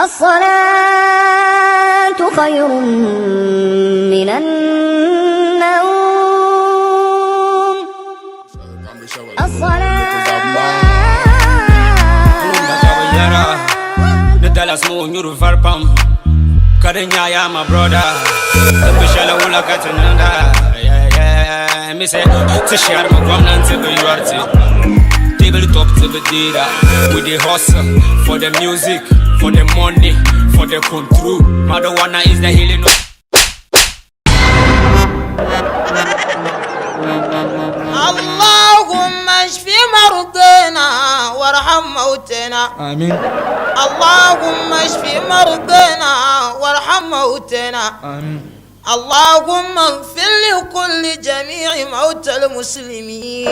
الصلاة خير من النوم. الصلاة Kadenya ya my brother, Bishala Wula Katananda, yeah, Miss Tishar Mugwan to the URT, tabletop to the data, with the hustle, for the music, for the money, for the control. Madawana is the healing. Allahumma shfi mardana warham mautana. آمين. اللهم اشف مرضنا وارحم موتنا. آمين. اللهم اغفر لكل جميع موتى المسلمين.